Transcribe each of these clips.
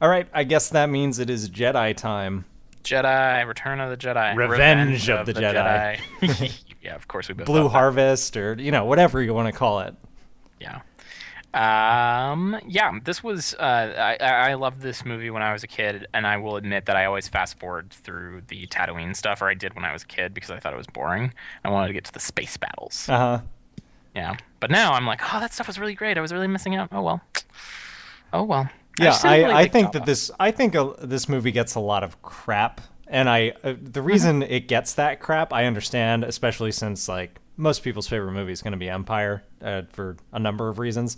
All right, I guess that means it is Jedi time. Jedi, Return of the Jedi, Revenge of the Jedi. Jedi. Yeah, of course we both Blue thought that. Harvest, or, whatever you want to call it. Yeah. Yeah, this was I loved this movie when I was a kid, and I will admit that I always fast forward through the Tatooine stuff, or I did when I was a kid because I thought it was boring. I wanted to get to the space battles. Uh-huh. Yeah. But now I'm like, oh, that stuff was really great. I was really missing out. Oh well. Oh well. I Yeah, just didn't really I like think that Jabba. this movie gets a lot of crap, and the Mhm. reason it gets that crap, I understand, especially since like most people's favorite movie is going to be Empire for a number of reasons,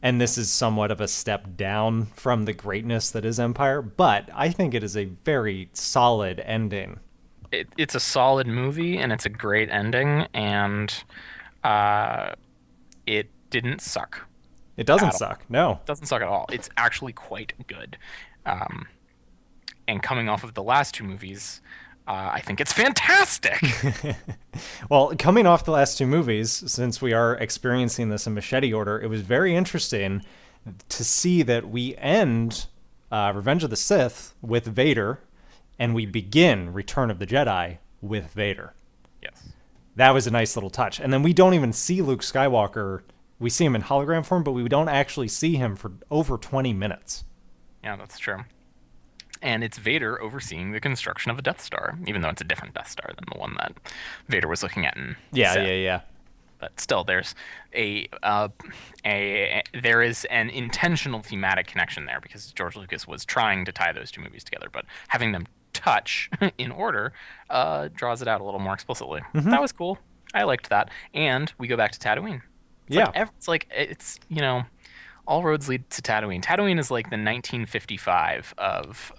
and this is somewhat of a step down from the greatness that is Empire, but I think it is a very solid ending. It's a solid movie and it's a great ending, and uh, it didn't suck It doesn't at all. suck, no. Doesn't suck at all. It's actually quite good. Um, and coming off of the last two movies, I think it's fantastic. Well, coming off the last two movies, since we are experiencing this in machete order, it was very interesting to see that we end Revenge of the Sith with Vader, and we begin Return of the Jedi with Vader. Yes. That was a nice little touch. And then we don't even see Luke Skywalker. We see him in hologram form, but we don't actually see him for over 20 minutes. Yeah, that's true. And it's Vader overseeing the construction of a Death Star, even though it's a different Death Star than the one that Vader was looking at in Yeah, Sith. yeah, yeah. But still, there's there is an intentional thematic connection there because George Lucas was trying to tie those two movies together, but having them touch in order draws it out a little more explicitly. That was cool. I liked that, and we go back to Tatooine. Yeah. It's like it's all roads lead to Tatooine. Tatooine is like the 1955 of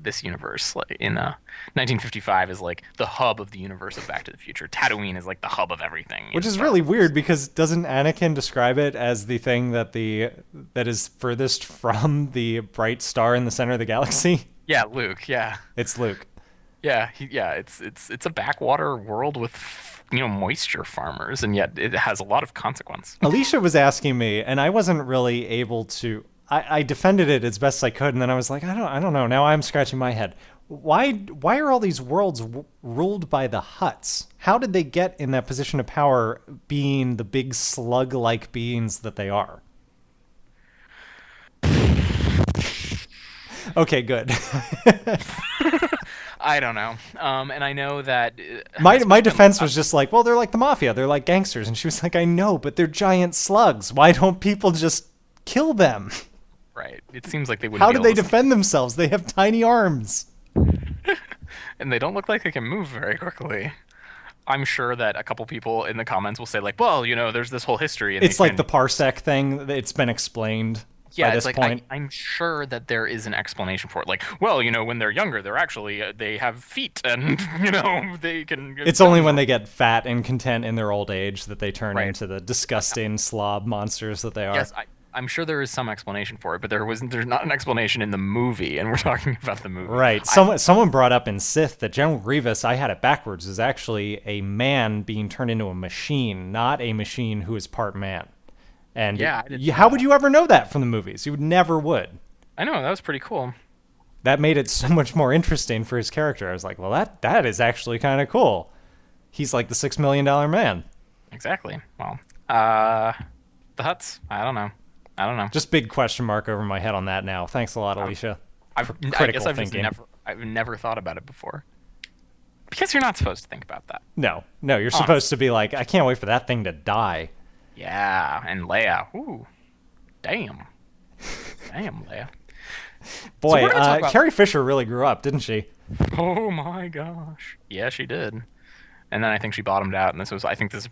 this universe. Like 1955 is like the hub of the universe of Back to the Future. Tatooine is like the hub of everything. Which in is Star really Wars. weird because doesn't Anakin describe it as the thing that is furthest from the bright star in the center of the galaxy? Yeah, Luke. Yeah, It's Luke. yeah, yeah. It's a backwater world with moisture farmers, and yet it has a lot of consequence. Alicia was asking me, and I wasn't really able to. I defended it as best I could, and then I was like, I don't know. Now I'm scratching my head. Why are all these worlds ruled by the Hutts? How did they get in that position of power, being the big slug-like beings that they are? Okay, good. I don't know. And I know that My especially on defense was just like, well, they're like the mafia. They're like gangsters. And she was like, I know, but they're giant slugs. Why don't people just kill them? right. It seems like they wouldn't How be do able they to, defend themselves? They have tiny arms. and they don't look like they can move very quickly. I'm sure that a couple people in the comments will say like, well, there's this whole history, and It's like the parsec thing. It's been explained by yeah, it's this like point. I'm sure that there is an explanation for it. Like, well, when they're younger, they're actually they have feet, and they can. It's only when they get fat and content in their old age that they turn Right. into the disgusting slob monsters that they are. Yes, I'm sure there is some explanation for it, but there's not an explanation in the movie, and we're talking about the movie. Right. Someone brought up in Sith that General Grievous, I had it backwards, is actually a man being turned into a machine, not a machine who is part man. And Yeah, I didn't how know would that. you ever know that from the movies? You would never would. I know that was pretty cool. That made it so much more interesting for his character. I was like, well, that is actually kind of cool. He's like the $6 million man. Exactly. Well, the Huts. I don't know. I don't know. Just big question mark over my head on that now. Thanks a lot, Alicia. I Critical guess thinking. I've never thought about it before. Because you're not supposed to think about that. No, you're supposed to be like, I can't wait for that thing to die. Yeah, and Leia. Ooh, damn, damn Leia. Boy, we're gonna talk about- Carrie Fisher really grew up, didn't she? Oh my gosh. Yeah, she did. And then I think she bottomed out, and I think this is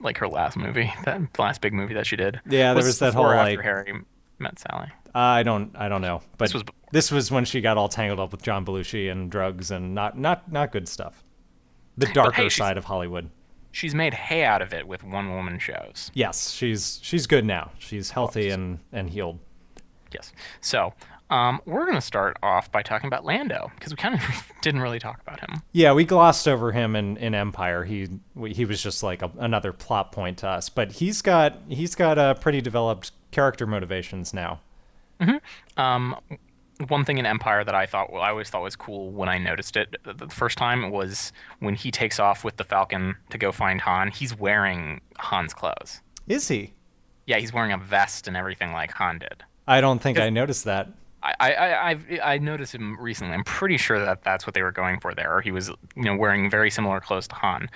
like her last movie, that last big movie that she did. Yeah, there was that before whole, or after like- Harry met Sally. I don't know. But was- this was when she got all tangled up with John Belushi and drugs and not good stuff. The darker hey, side of Hollywood. She's made hay out of it with one-woman shows. Yes, she's good now. She's healthy and healed. Yes. So, we're going to start off by talking about Lando, because we kind of didn't really talk about him. Yeah, we glossed over him in Empire. He was just like another plot point to us, but he's got pretty developed character motivations now. one thing in Empire that I always thought was cool when I noticed it the first time was when he takes off with the Falcon to go find Han. He's wearing Han's clothes. Is he? Yeah, he's wearing a vest and everything like Han did. I don't think I noticed that. I noticed him recently. I'm pretty sure that that's what they were going for there. Or he was, wearing very similar clothes to Han,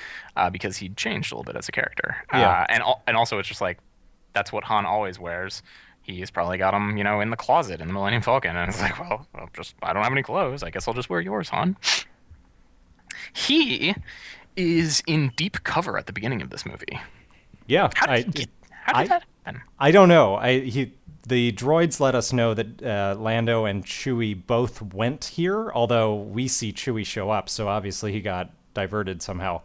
because he changed a little bit as a character. Yeah. And also it's just like that's what Han always wears. He's probably got them, in the closet in the Millennium Falcon, and it's like, well, I don't have any clothes. I guess I'll just wear yours, Han. He is in deep cover at the beginning of this movie. Yeah. How did that happen? I don't know. The droids let us know that Lando and Chewie both went here, although we see Chewie show up, so obviously he got diverted somehow,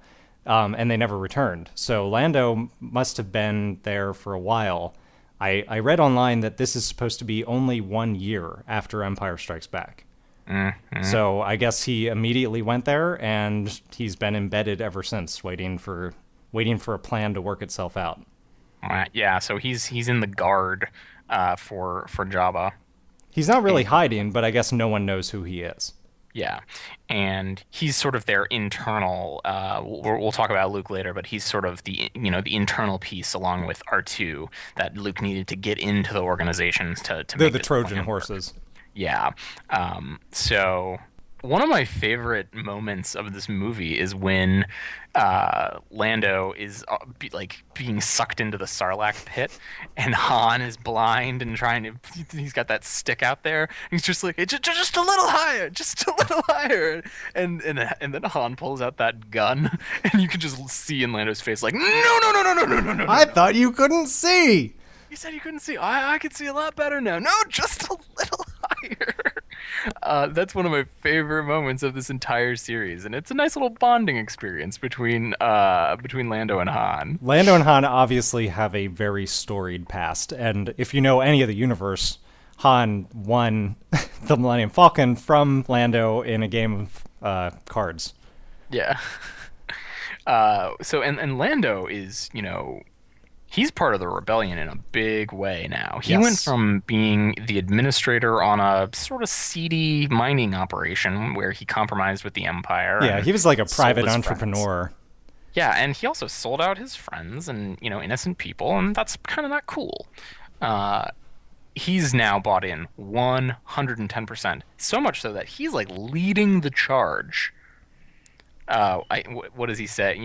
and they never returned. So Lando must have been there for a while. I read online that this is supposed to be only 1 year after Empire Strikes Back. Mm-hmm. So I guess he immediately went there, and he's been embedded ever since, waiting for a plan to work itself out. Yeah, so he's in the guard for Jabba. He's not really hiding, but I guess no one knows who he is. Yeah, and he's sort of their internal. We'll talk about Luke later, but he's sort of the the internal piece along with R2 that Luke needed to get into the organizations to They're make the this Trojan plan work. horses. Yeah. So one of my favorite moments of this movie is when Lando is being sucked into the Sarlacc pit, and Han is blind and trying to. He's got that stick out there. He's just like, just a little higher, just a little higher, and then Han pulls out that gun, and you can just see in Lando's face like, no. I thought you couldn't see. You said you couldn't see. I can see a lot better now. No, just a little higher. That's one of my favorite moments of this entire series, and it's a nice little bonding experience between Lando and Han. Lando and Han obviously have a very storied past, and if you know any of the universe, Han won the Millennium Falcon from Lando in a game of cards. Yeah. So Lando is, he's part of the rebellion in a big way now. He went from being the administrator on a sort of seedy mining operation where he compromised with the Empire. Yeah, he was like a private sold his entrepreneur. friends. Yeah, and he also sold out his friends and, innocent people, and that's kind of not cool. He's now bought in 110%. So much so that he's like leading the charge. What does he say?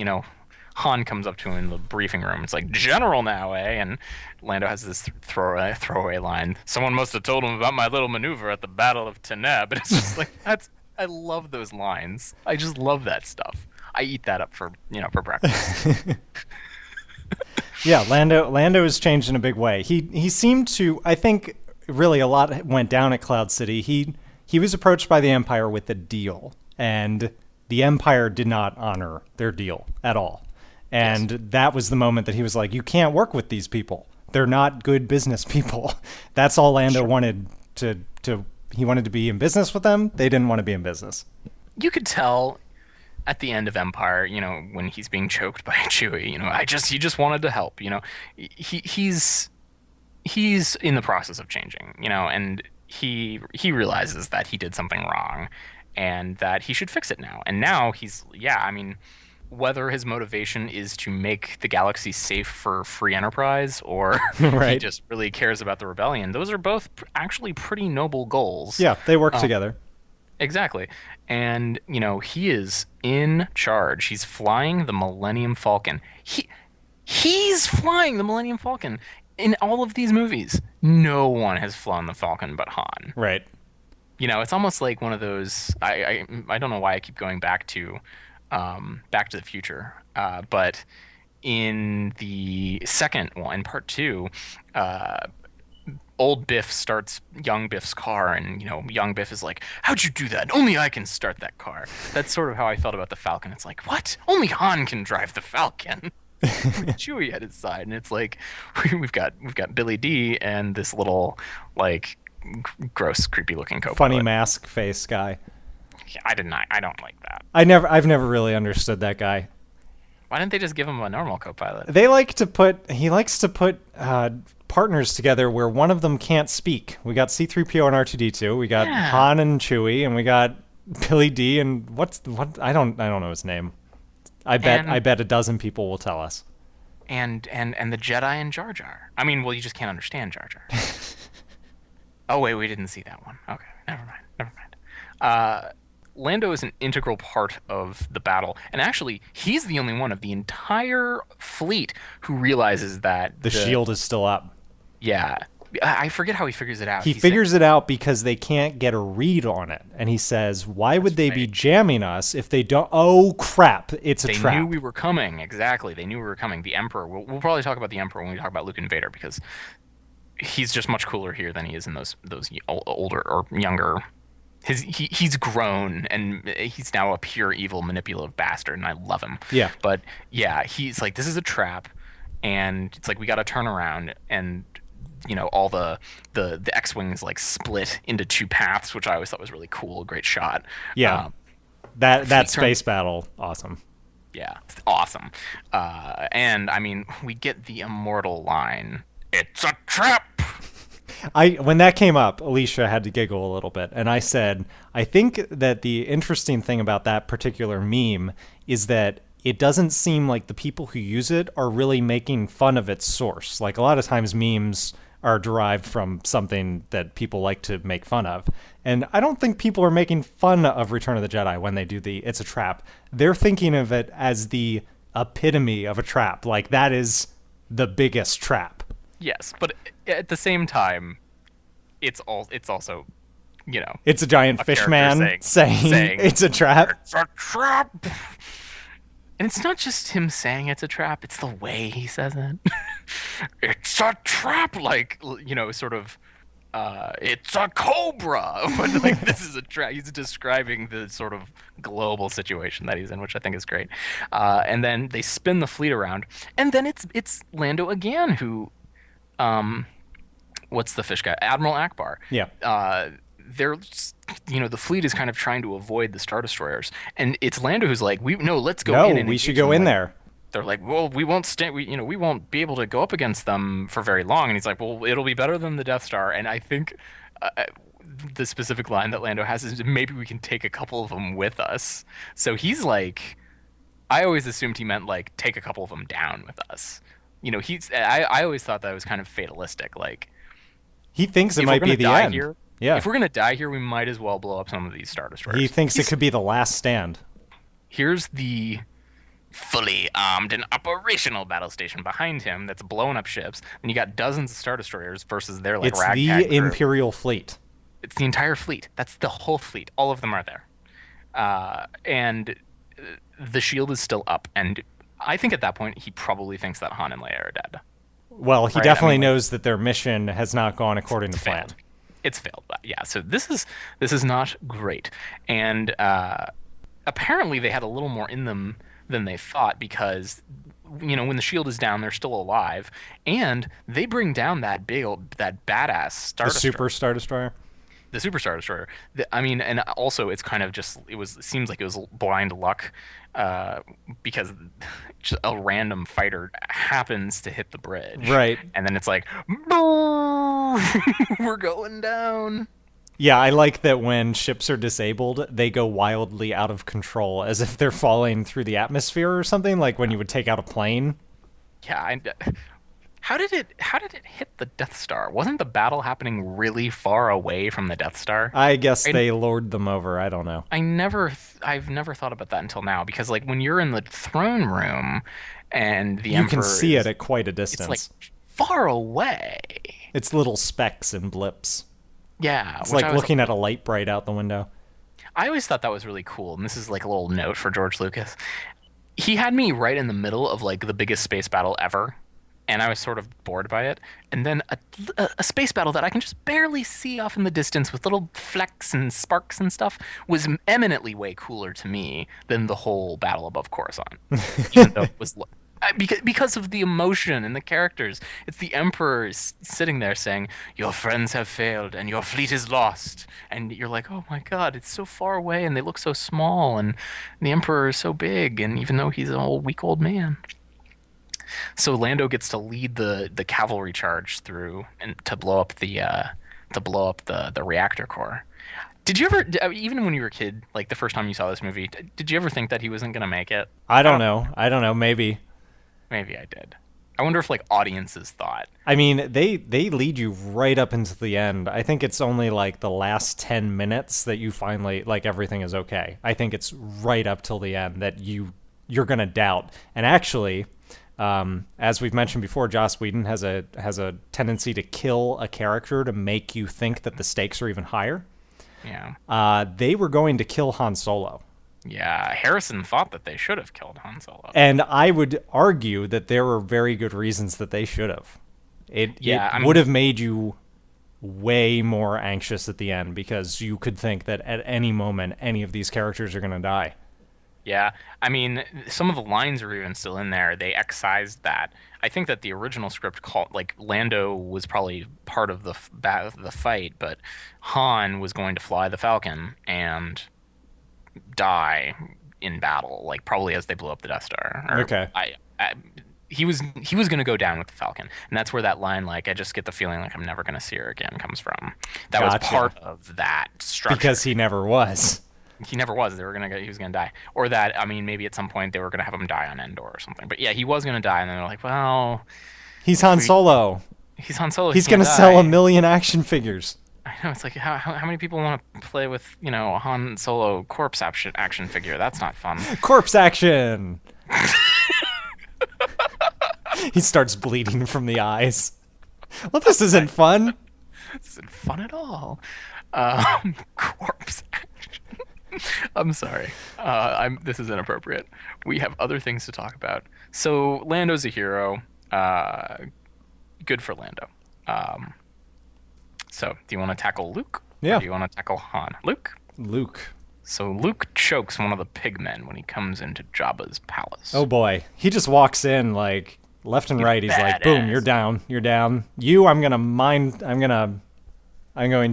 Han comes up to him in the briefing room. It's like, General now, eh? And Lando has this throwaway line. Someone must have told him about my little maneuver at the Battle of Taneb. And it's just like, I love those lines. I just love that stuff. I eat that up for breakfast. Yeah, Lando has changed in a big way. He seemed to, I think, really a lot went down at Cloud City. He was approached by the Empire with a deal, and the Empire did not honor their deal at all. And that was the moment that he was like, you can't work with these people. They're not good business people. That's all Lando wanted he wanted to be in business with them. They didn't want to be in business. You could tell at the end of Empire, when he's being choked by Chewie, he just wanted to help, he's in the process of changing, and he realizes that he did something wrong and that he should fix it now. And now whether his motivation is to make the galaxy safe for free enterprise or right. He just really cares about the rebellion, those are both actually pretty noble goals. Yeah, they work together. Exactly. And, he is in charge. He's flying the Millennium Falcon. He's flying the Millennium Falcon in all of these movies. No one has flown the Falcon but Han. Right. It's almost like one of those. I don't know why I keep going back to the Future, but in the second one, in part 2, old Biff starts young Biff's car, and young Biff is like, "How'd you do that? Only I can start that car." That's sort of how I felt about the Falcon. It's like, what? Only Han can drive the Falcon. Chewie at his side, and it's like we've got Billy D and this little like gross, creepy looking co-pilot. Funny mask face guy. Yeah, I don't like that. I've never really understood that guy. Why didn't they just give him a normal co-pilot? He likes to put partners together where one of them can't speak. We got C-3PO and R2-D2. We got Han and Chewie, and we got Billy D. And what? I don't know his name. I bet a dozen people will tell us. And the Jedi and Jar Jar. I mean, well, you just can't understand Jar Jar. Oh wait, we didn't see that one. Okay, never mind. Lando is an integral part of the battle, and actually, he's the only one of the entire fleet who realizes that the shield is still up. Yeah, I forget how he figures it out. He figures it out because they can't get a read on it, and he says, "Why would they be jamming us if they don't?" Oh crap! It's a trap. They knew we were coming. Exactly, they knew we were coming. The Emperor. We'll probably talk about the Emperor when we talk about Luke and Vader because he's just much cooler here than he is in those older or younger. He's grown and he's now a pure evil manipulative bastard, and I love him. Yeah. But yeah, he's like, this is a trap, and it's like we got to turn around, and all the X-wings like split into two paths, which I always thought was really cool. Great shot. Yeah. That space battle, awesome. Yeah, awesome. And I mean, we get the immortal line, "It's a trap." When that came up, Alicia had to giggle a little bit, and I said, I think that the interesting thing about that particular meme is that it doesn't seem like the people who use it are really making fun of its source. Like, a lot of times memes are derived from something that people like to make fun of. And I don't think people are making fun of Return of the Jedi when they do the "it's a trap." They're thinking of it as the epitome of a trap. Like, that is the biggest trap. Yes, but at the same time, it's also, it's a giant fish man saying it's a trap. It's a trap. And it's not just him saying it's a trap, it's the way he says it. It's a trap, like, sort of, it's a cobra. But like, this is a trap. He's describing the sort of global situation that he's in, which I think is great. And then they spin the fleet around, and then it's Lando again who, what's the fish guy? Admiral Akbar. Yeah. They're, the fleet is kind of trying to avoid the Star Destroyers, and it's Lando who's like, let's go in. No, we should go in there. They're like, well, we won't we won't be able to go up against them for very long. And he's like, well, it'll be better than the Death Star. And I think the specific line that Lando has is, maybe we can take a couple of them with us. So he's like, I always assumed he meant like take a couple of them down with us. I always thought that was kind of fatalistic. Like, he thinks it might be the end. Here, yeah. If we're gonna die here, we might as well blow up some of these Star Destroyers. He thinks it could be the last stand. Here's the fully armed and operational battle station behind him that's blowing up ships, and you got dozens of Star Destroyers versus their like ragtag crew. It's the crew. Imperial fleet. It's the entire fleet. That's the whole fleet. All of them are there, and the shield is still up. And I think at that point he probably thinks that Han and Leia are dead. Well, he definitely knows that their mission has not gone according to plan. It's failed. Yeah. So this is not great, and apparently they had a little more in them than they thought, because when the shield is down, they're still alive, and they bring down that badass Star Destroyer. Super Star Destroyer. The Super Star Destroyer. And also it seems like it was blind luck, because just a random fighter happens to hit the bridge. Right. And then it's like, we're going down. Yeah, I like that when ships are disabled, they go wildly out of control, as if they're falling through the atmosphere or something, like when you would take out a plane. Yeah, how did it hit the Death Star? Wasn't the battle happening really far away from the Death Star? I guess they lured them over. I don't know. I've never thought about that until now, because like when you're in the throne room and the Emperor, you can see it at quite a distance. It's like far away. It's little specks and blips. Yeah, it's like looking at a light bright out the window. I always thought that was really cool, and this is like a little note for George Lucas. He had me right in the middle of like the biggest space battle ever, and I was sort of bored by it. And then a space battle that I can just barely see off in the distance with little flecks and sparks and stuff was eminently way cooler to me than the whole battle above Coruscant. Even though it was Because of the emotion and the characters. It's the Emperor sitting there saying, "Your friends have failed and your fleet is lost," and you're like, "Oh my God, it's so far away and they look so small, and the Emperor is so big, and even though he's an old, weak old man." So Lando gets to lead the cavalry charge through and to blow up the reactor core. Did you ever, even when you were a kid, like the first time you saw this movie, did you ever think that he wasn't gonna make it? I don't know. I don't know. Maybe. Maybe I did. I wonder if like audiences thought. I mean, they lead you right up into the end. I think it's only like the last 10 minutes that you finally like everything is okay. I think it's right up till the end that you're gonna doubt. And actually, as we've mentioned before, Joss Whedon has a tendency to kill a character to make you think that the stakes are even higher. Yeah. They were going to kill Han Solo. Yeah, Harrison thought that they should have killed Han Solo. And I would argue that there were very good reasons that they should have. It would have made you way more anxious at the end because you could think that at any moment any of these characters are going to die. Yeah, I mean, some of the lines are even still in there. They excised that. I think that the original script called like Lando was probably part of the fight, but Han was going to fly the Falcon and die in battle, like probably as they blew up the Death Star. Okay. He was going to go down with the Falcon, and that's where that line, like "I just get the feeling like I'm never going to see her again," comes from. That was part of that structure. Because he never was. He never was. He was gonna die, or that I mean, maybe at some point they were gonna have him die on Endor or something. But yeah, he was gonna die, and then they're like, well, he's Han Solo. He's Han Solo. He's gonna sell 1 million action figures. I know. It's like how many people want to play with a Han Solo corpse action figure? That's not fun. Corpse action. He starts bleeding from the eyes. Well, this isn't fun. This isn't fun at all. Corpse action. I'm sorry. This is inappropriate. We have other things to talk about. So Lando's a hero. Good for Lando. So do you want to tackle Luke? Yeah. Or do you want to tackle Han? Luke. So Luke chokes one of the pigmen when he comes into Jabba's palace. Oh boy. He just walks in like left and right. He's like, boom, you're down. You're down. I'm going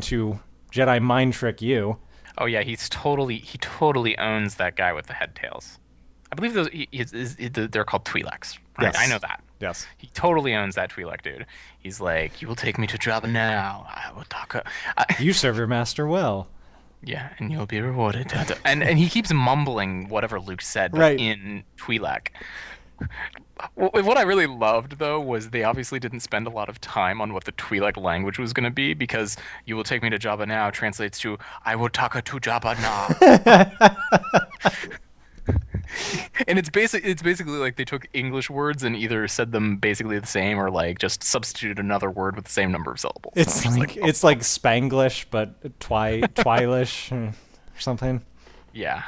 to Jedi mind trick you. Oh yeah, he totally owns that guy with the head tails. I believe they're called Twi'leks. Right? Yes. I know that. Yes. He totally owns that Twi'lek dude. He's like, "You will take me to Jabba now. I will talk." You serve your master well. Yeah, and you'll be rewarded. And he keeps mumbling whatever Luke said, but right. in Twi'lek. What I really loved, though, was they obviously didn't spend a lot of time on what the Twi'lek language was going to be, because "you will take me to Jabba now" translates to "I will talk to Jabba now." And it's basically like they took English words and either said them basically the same or like just substituted another word with the same number of syllables. It's like Spanglish, but Twilish or something. Yeah.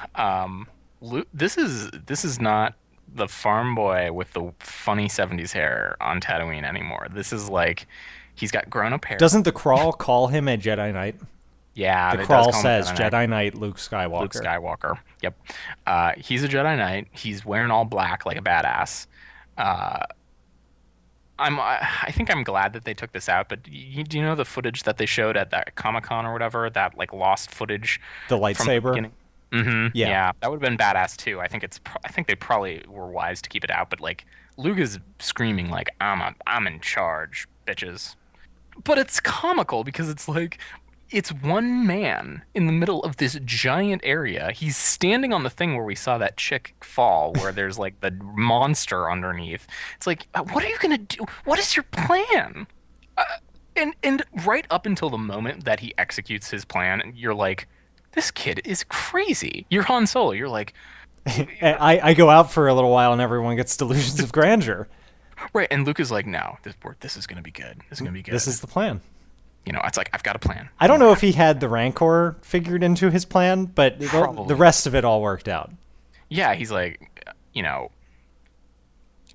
Luke, this is not the farm boy with the funny 70s hair on Tatooine anymore. This is like he's got grown up hair. Doesn't the crawl call him a Jedi Knight? Yeah, the crawl says Jedi Knight Luke Skywalker. Luke Skywalker. Yep. He's a Jedi Knight. He's wearing all black like a badass. I think I'm glad that they took this out. But do you know the footage that they showed at that Comic-Con or whatever? That like lost footage. The lightsaber. Yeah, that would have been badass too. I think they probably were wise to keep it out. But like Luke is screaming like I'm in charge, bitches. But it's comical because it's like. It's one man in the middle of this giant area. He's standing on the thing where we saw that chick fall, where there's like the monster underneath. It's like, what are you going to do? What is your plan? And right up until the moment that he executes his plan, you're like, this kid is crazy. You're Han Solo. You're like... I go out for a little while and everyone gets delusions of grandeur. Right, and Luke is like, no, this is going to be good. This is going to be good. This is the plan. It's like, I've got a plan. I don't know if he had the Rancor figured into his plan, but the rest of it all worked out. Yeah, he's like,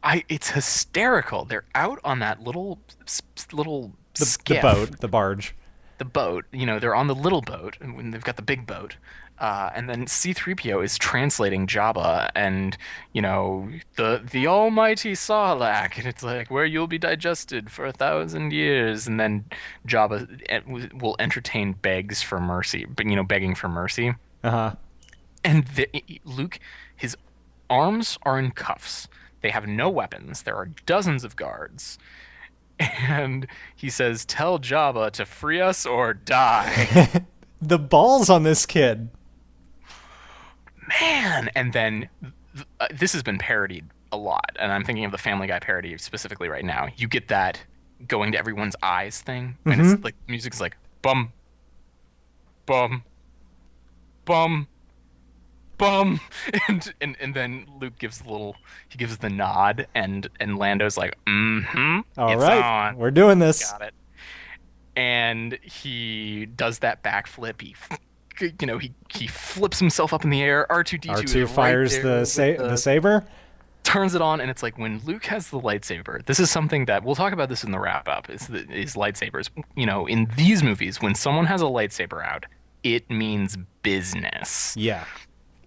it's hysterical. They're out on that little skiff. The boat, the barge. the boat. They're on the little boat, and when they've got the big boat. And then C-3PO is translating Jabba, and the Almighty Sarlacc, and it's like where you'll be digested for 1,000 years, and then Jabba will entertain begs for mercy, but begging for mercy, Uh-huh. and Luke, his arms are in cuffs. They have no weapons. There are dozens of guards. And he says, "Tell Jabba to free us or die." The balls on this kid. Man! And then this has been parodied a lot, and I'm thinking of the Family Guy parody specifically right now. You get that going to everyone's eyes thing, and it's like music's like bum, bum, bum, bum, and then Luke gives the nod, and Lando's like, All it's right, on. we're doing this. Got it. And he does that backflip. He flips himself up in the air. R2D2 R2 is fires right there the saber. turns it on, and it's like when Luke has the lightsaber. This is something that we'll talk about this in the wrap up. Is lightsabers? In these movies, when someone has a lightsaber out, it means business. Yeah.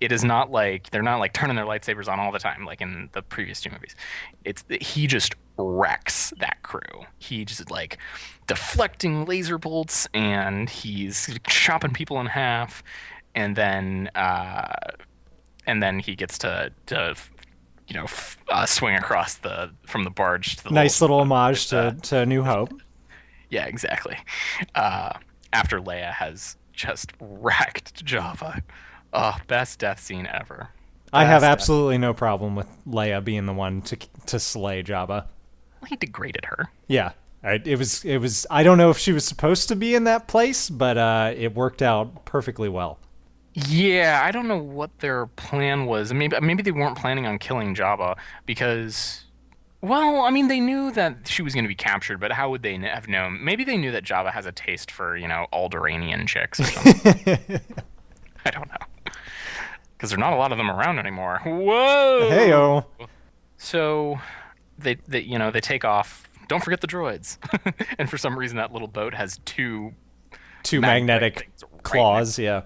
It is not like they're not like turning their lightsabers on all the time like in the previous two movies. It's that he just wrecks that crew. He just like deflecting laser bolts, and he's chopping people in half, and then he gets to swing across from the barge to the Nice little homage to New Hope. Yeah, exactly. After Leia has just wrecked Jabba. Oh, best death scene ever. I have absolutely no problem with Leia being the one to slay Jabba. Well, he degraded her. Yeah. It was. I don't know if she was supposed to be in that place, but it worked out perfectly well. Yeah, I don't know what their plan was. Maybe they weren't planning on killing Jabba because, well, I mean, they knew that she was going to be captured, but how would they have known? Maybe they knew that Jabba has a taste for, Alderaanian chicks or something. I don't know. Because there are not a lot of them around anymore. Whoa! Heyo. So they take off. Don't forget the droids. And for some reason, that little boat has two magnetic claws. Yeah.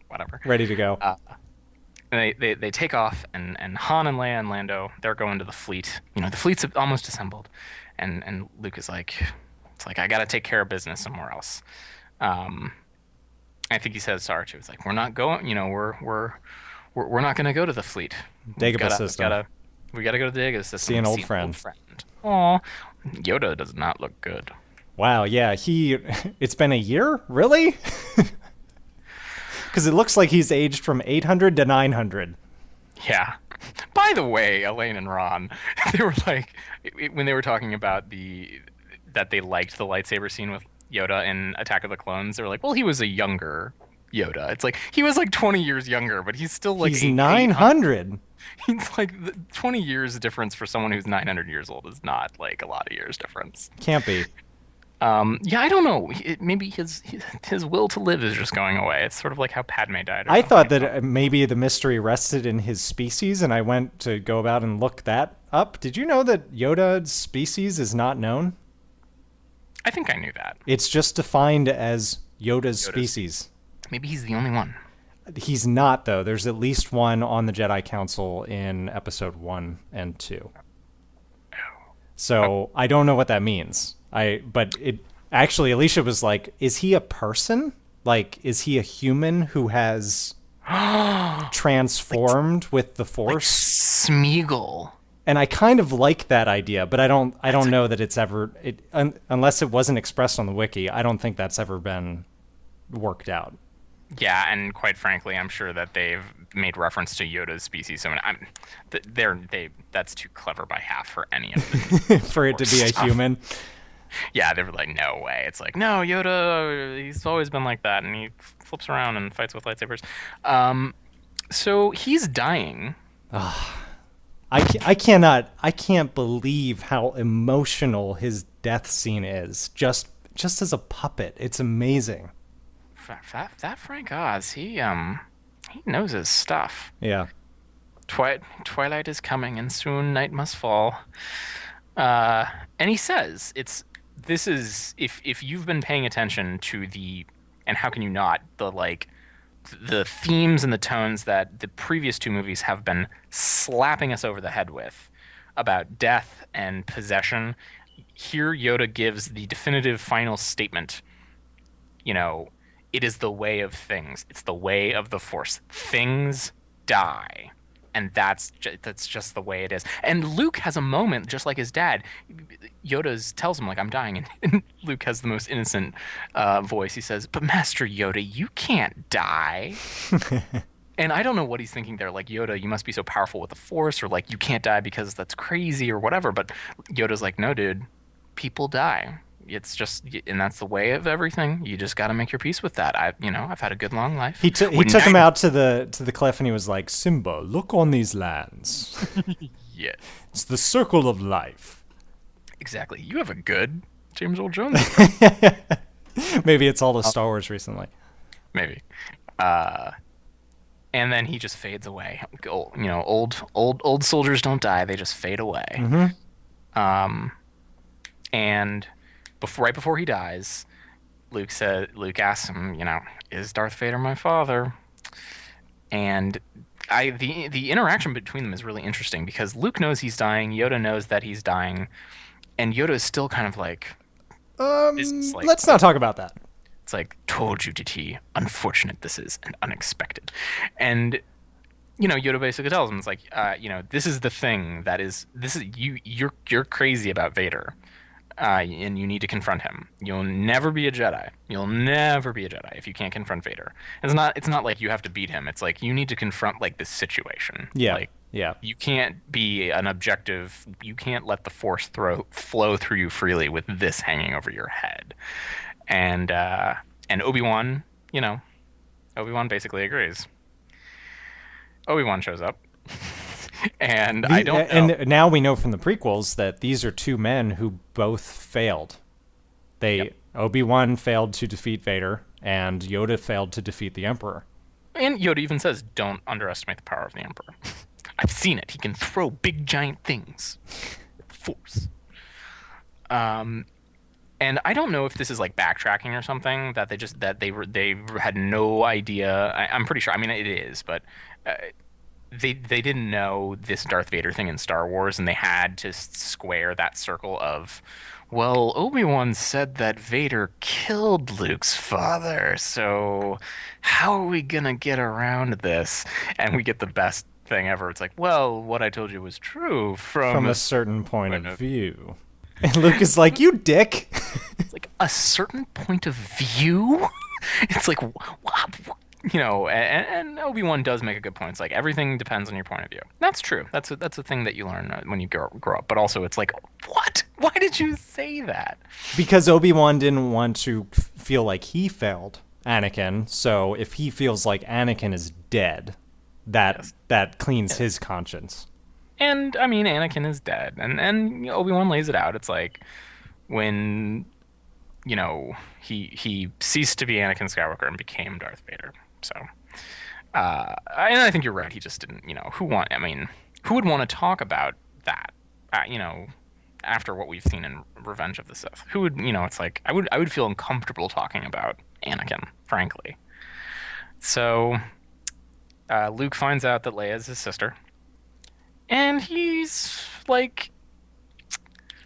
Whatever. Ready to go. And they take off, and Han and Leia and Lando, they're going to the fleet. The fleet's almost assembled, and Luke is like, I got to take care of business somewhere else. I think he says to R2, it's like, we're not going. We're not going to go to the fleet. Dagobah system. We gotta go to the Dagobah system. See an old friend. Aw, Yoda does not look good. Wow. Yeah. It's been a year. Really? Because it looks like he's aged from 800 to 900. Yeah. By the way, Elaine and Ron, they were like, when they were talking about that they liked the lightsaber scene with Yoda in Attack of the Clones, they were like, well, he was a younger Yoda. It's like, he was like 20 years younger, but he's still like... He's 900. He's like, 20 years difference for someone who's 900 years old is not like a lot of years difference. Can't be. Yeah, I don't know. Maybe his will to live is just going away. It's sort of like how Padme died. I thought that maybe the mystery rested in his species, and I went to go about and look that up. Did you know that Yoda's species is not known? I think I knew that. It's just defined as Yoda's species. Maybe he's the only one. He's not, though. There's at least one on the Jedi Council in episode 1 and 2. So I don't know what that means. But it actually, Alicia was like, is he a person? Like, is he a human who has transformed with the Force? Like Smeagol. And I kind of like that idea, but I don't know that it's ever unless it wasn't expressed on the wiki. I don't think that's ever been worked out. Yeah, and quite frankly, I'm sure that they've made reference to Yoda's species. So that's too clever by half for any of them. For it to be a human. Yeah, they were like, no way. It's like, no, Yoda, he's always been like that, and he flips around and fights with lightsabers. So he's dying. I can't believe how emotional his death scene is. Just as a puppet, it's amazing. That Frank Oz, he knows his stuff. Yeah. Twilight is coming, and soon night must fall. And he says, it's this is if you've been paying attention to and how can you not, the themes and the tones that the previous two movies have been slapping us over the head with about death and possession. Here Yoda gives the definitive final statement. It is the way of things. It's the way of the Force. Things die. And that's just the way it is. And Luke has a moment, just like his dad. Yoda tells him, like, I'm dying. And Luke has the most innocent voice. He says, but Master Yoda, you can't die. And I don't know what he's thinking there. Like, Yoda, you must be so powerful with the Force. Or, like, you can't die because that's crazy or whatever. But Yoda's like, no, dude, people die. It's just, and that's the way of everything. You just got to make your peace with that. I've had a good long life. He took him out to the cliff, and he was like, Simba, look on these lands. Yeah, it's the circle of life. Exactly. You have a good James Earl Jones. Maybe it's all the Star Wars recently. Maybe. And then he just fades away. Old soldiers don't die; they just fade away. Mm-hmm. And right before he dies, Luke asks him, is Darth Vader my father? And the interaction between them is really interesting because Luke knows he's dying, Yoda knows that he's dying, and Yoda is still kind of like, let's not talk about that. It's like, told you, DT, unfortunate this is and unexpected. And Yoda basically tells him, it's like, this is the thing you're crazy about Vader. And you need to confront him. You'll never be a Jedi. You'll never be a Jedi if you can't confront Vader. It's not like you have to beat him. It's like you need to confront like this situation. Yeah. Like, yeah. You can't be an objective. You can't let the Force flow through you freely with this hanging over your head. And Obi-Wan, Obi-Wan basically agrees. Obi-Wan shows up. And I don't know. And now we know from the prequels that these are two men who both failed. Obi-Wan failed to defeat Vader, and Yoda failed to defeat the Emperor. And Yoda even says, don't underestimate the power of the Emperor. I've seen it. He can throw big, giant things with the Force. And I don't know if this is like backtracking or something, that they had no idea. I'm pretty sure. I mean, it is, but they didn't know this Darth Vader thing in Star Wars, and they had to square that circle of, well, Obi-Wan said that Vader killed Luke's father, so how are we gonna get around this? And we get the best thing ever. It's like, well, what I told you was true from a certain point of view. And Luke is like, you dick. It's like, a certain point of view? It's like, what? And Obi-Wan does make a good point. It's like, everything depends on your point of view. That's true. That's a thing that you learn when you grow up. But also, it's like, what? Why did you say that? Because Obi-Wan didn't want to feel like he failed Anakin. So if he feels like Anakin is dead, that cleans his conscience. And, I mean, Anakin is dead. And Obi-Wan lays it out. It's like, when, he ceased to be Anakin Skywalker and became Darth Vader. So, and I think you're right. He just didn't, who would want to talk about that, after what we've seen in Revenge of the Sith? Who would, it's like, I would feel uncomfortable talking about Anakin, frankly. So, Luke finds out that Leia is his sister. And he's, like,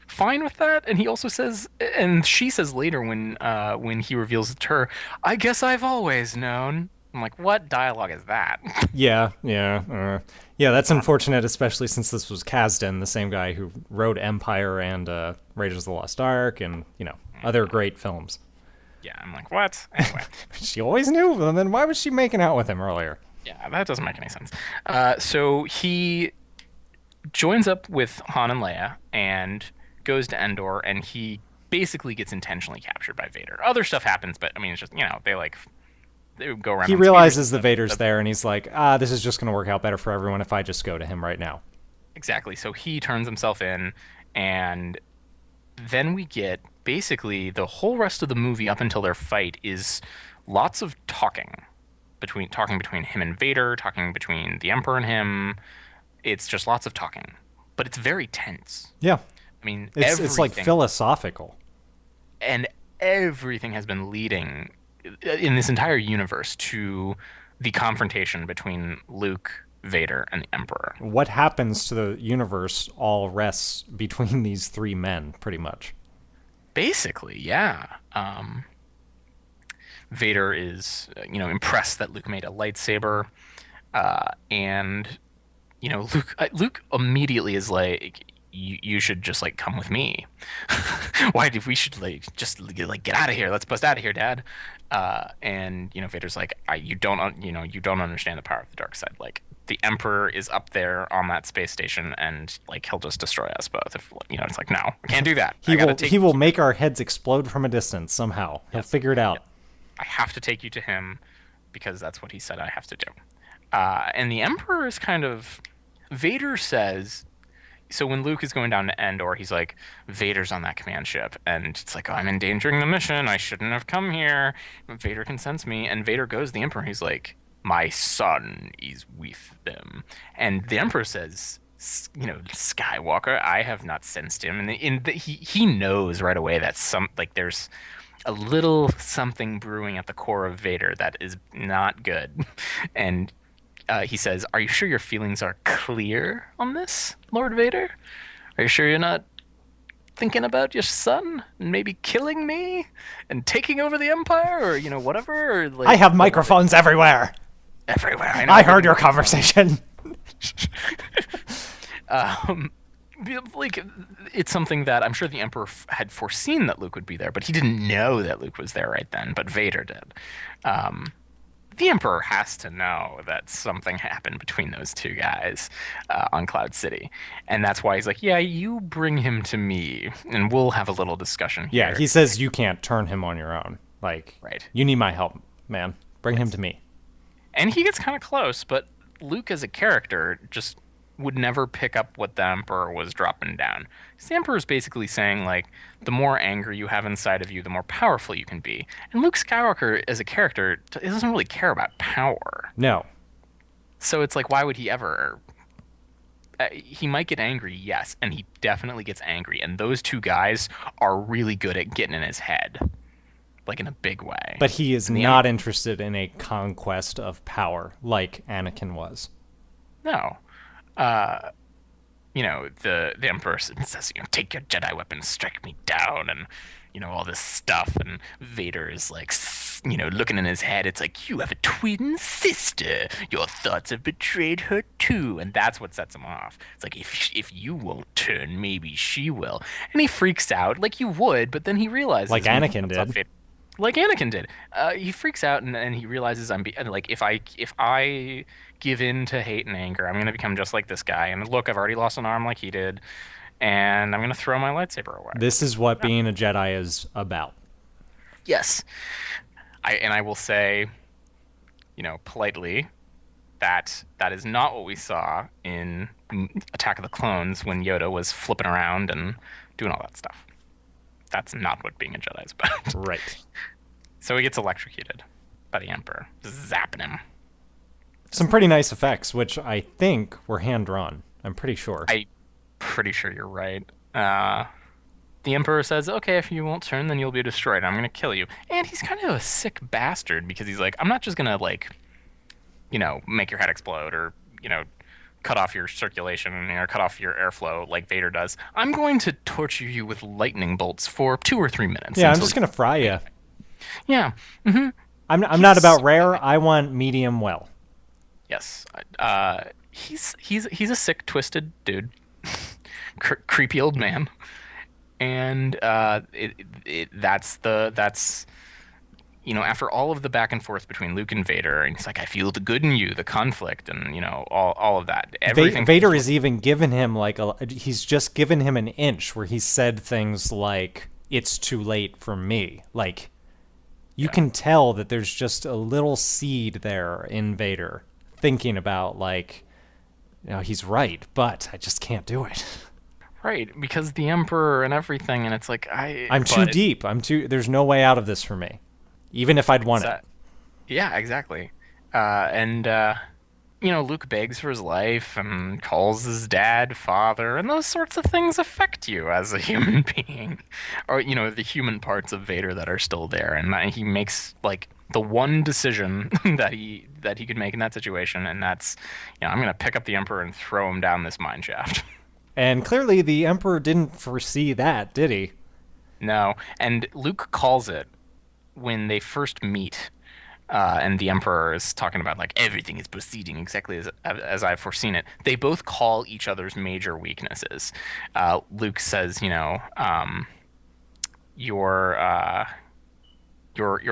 fine with that. And he also says, and she says later when he reveals it to her, I guess I've always known. I'm like, what dialogue is that? Yeah. That's unfortunate, especially since this was Kasdan, the same guy who wrote Empire and Raiders of the Lost Ark and, other great films. Yeah, I'm like, what? Anyway. She always knew, and then why was she making out with him earlier? Yeah, that doesn't make any sense. So he joins up with Han and Leia and goes to Endor, and he basically gets intentionally captured by Vader. Other stuff happens, but, I mean, it's just, they go around. He realizes the Vader's there, and he's like, this is just going to work out better for everyone if I just go to him right now. Exactly. So he turns himself in, and then we get basically the whole rest of the movie up until their fight is lots of talking between him and Vader, talking between the Emperor and him. It's just lots of talking, but it's very tense. Yeah. I mean, it's like philosophical. and everything has been leading in this entire universe to the confrontation between Luke, Vader, and the Emperor. What happens to the universe all rests between these three men, pretty much. Basically, yeah. Vader is, impressed that Luke made a lightsaber, and Luke immediately is like, you should just like come with me. Why did we should like just like get out of here? Let's bust out of here, Dad. And Vader's like, you don't understand the power of the dark side. Like the Emperor is up there on that space station, and like he'll just destroy us both. If it's like, no, I can't do that. He will make our heads explode from a distance somehow. He'll figure it out. I have to take you to him because that's what he said I have to do. And the Emperor is kind of, Vader says, so when Luke is going down to Endor, he's like, Vader's on that command ship. And it's like, oh, I'm endangering the mission. I shouldn't have come here. But Vader can sense me. And Vader goes to the Emperor. He's like, my son is with them. And the Emperor says, Skywalker, I have not sensed him. And he knows right away that there's a little something brewing at the core of Vader that is not good. And he says, are you sure your feelings are clear on this, Lord Vader? Are you sure you're not thinking about your son and maybe killing me and taking over the Empire or, whatever? Or like, I have microphones everywhere. Everywhere. I know. I heard your conversation. Like, it's something that I'm sure the Emperor had foreseen that Luke would be there, but he didn't know that Luke was there right then, but Vader did. The Emperor has to know that something happened between those two guys on Cloud City. And that's why he's like, yeah, you bring him to me, and we'll have a little discussion here. Yeah, he says you can't turn him on your own. Like, right. You need my help, man. Bring him to me. And he gets kind of close, but Luke as a character just would never pick up what the Emperor was dropping down. The Emperor is basically saying, like, the more anger you have inside of you, the more powerful you can be. And Luke Skywalker, as a character, doesn't really care about power. No. So it's like, why would he ever? He might get angry, yes, and he definitely gets angry. And those two guys are really good at getting in his head, like in a big way. But he is not interested in a conquest of power like Anakin was. No. The Emperor says, take your Jedi weapon, strike me down, and, all this stuff. And Vader is like, looking in his head, it's like, you have a twin sister. Your thoughts have betrayed her too. And that's what sets him off. It's like, if you won't turn, maybe she will. And he freaks out like you would, but then he realizes. Like Anakin did. Like Anakin did. He freaks out and he realizes if I give in to hate and anger, I'm going to become just like this guy. And look, I've already lost an arm like he did, and I'm going to throw my lightsaber away. This is what being a Jedi is about. Yes. I will say, politely, that is not what we saw in Attack of the Clones when Yoda was flipping around and doing all that stuff. That's not what being a Jedi is about. Right. So he gets electrocuted by the Emperor, zapping him. Some pretty nice effects, which I think were hand-drawn. I'm pretty sure. I'm pretty sure you're right. The Emperor says, okay, if you won't turn, then you'll be destroyed. I'm going to kill you. And he's kind of a sick bastard because he's like, I'm not just going to, make your head explode or, cut off your circulation or cut off your airflow like Vader does. I'm going to torture you with lightning bolts for 2 or 3 minutes. Yeah, I'm just going to fry you. Yeah. Mm-hmm. I'm not about rare. I want medium well. Yes. He's a sick, twisted dude. Creepy old man. And that's after all of the back and forth between Luke and Vader, and he's like, I feel the good in you, the conflict, and all of that. Everything. Vader has even given him he's just given him an inch where he said things like, "It's too late for me." Like, you can tell that there's just a little seed there in Vader thinking about he's right, but I just can't do it. Right, because the Emperor and everything, and it's like I'm too deep. There's no way out of this for me. Even if I'd want it. Yeah, exactly. Luke begs for his life and calls his dad father, and those sorts of things affect you as a human being. Or, the human parts of Vader that are still there. And he makes like the one decision that he could make in that situation, and that's, I'm gonna pick up the Emperor and throw him down this mine shaft. And clearly the Emperor didn't foresee that, did he? No, and Luke calls it when they first meet. And the Emperor is talking about like everything is proceeding exactly as I've foreseen it. They both call each other's major weaknesses. Luke says, your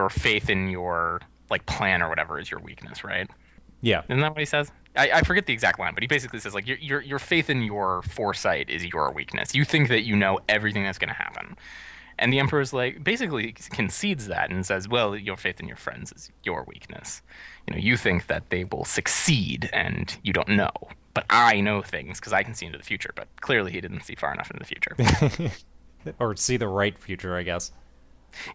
faith in your like plan or whatever is your weakness, right? Yeah. Isn't that what he says? I forget the exact line, but he basically says like your faith in your foresight is your weakness. You think that you know everything that's going to happen. And the Emperor's like basically concedes that and says, "Well, your faith in your friends is your weakness. You think that they will succeed, and you don't know. But I know things because I can see into the future." But clearly, he didn't see far enough into the future. Or see the right future, I guess.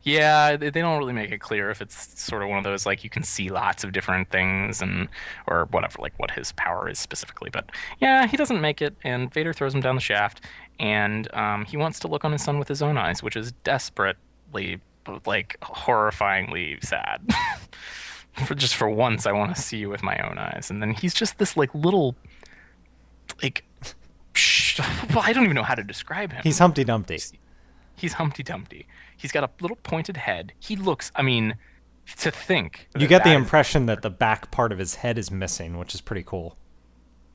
Yeah, they don't really make it clear if it's sort of one of those like you can see lots of different things and or whatever, like what his power is specifically. But yeah, he doesn't make it, and Vader throws him down the shaft, and he wants to look on his son with his own eyes, which is desperately, like, horrifyingly sad. For once, I want to see you with my own eyes, and then he's just this like little, like, I don't even know how to describe him. He's Humpty Dumpty. He's Humpty Dumpty. He's got a little pointed head. He looks, I mean, to think. You get the impression that the back part of his head is missing, which is pretty cool.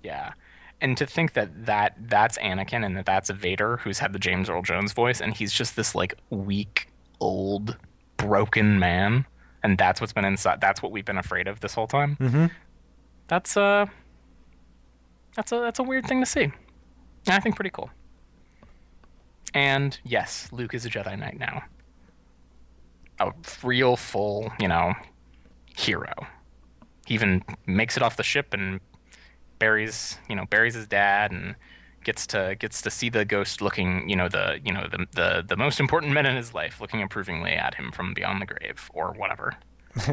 Yeah. And to think that's Anakin and that's Vader, who's had the James Earl Jones voice, and he's just this like weak, old, broken man, and that's what's been inside. That's what we've been afraid of this whole time. Mm-hmm. That's a weird thing to see. And I think pretty cool. And yes, Luke is a Jedi Knight now. A real full, hero. He even makes it off the ship and buries his dad and gets to see the ghost looking, the most important men in his life looking approvingly at him from beyond the grave or whatever.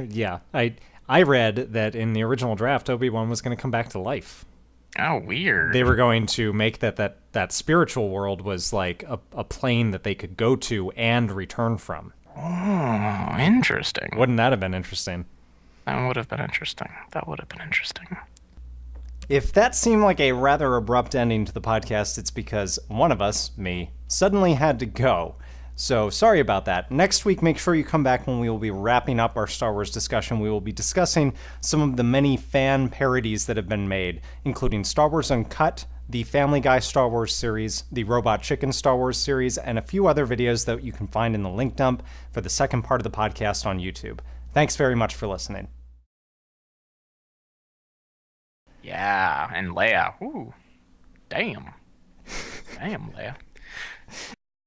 Yeah. I read that in the original draft Obi-Wan was going to come back to life. Oh, weird. They were going to make that spiritual world was like a plane that they could go to and return from. Oh, interesting. Wouldn't that have been interesting? That would have been interesting. If that seemed like a rather abrupt ending to the podcast, it's because one of us, me, suddenly had to go. So sorry about that. Next week, make sure you come back when we will be wrapping up our Star Wars discussion. We will be discussing some of the many fan parodies that have been made, including Star Wars Uncut, the Family Guy Star Wars series, the Robot Chicken Star Wars series, and a few other videos that you can find in the link dump for the second part of the podcast on YouTube. Thanks very much for listening. Yeah, and Leia. Ooh, damn. Damn, Leia.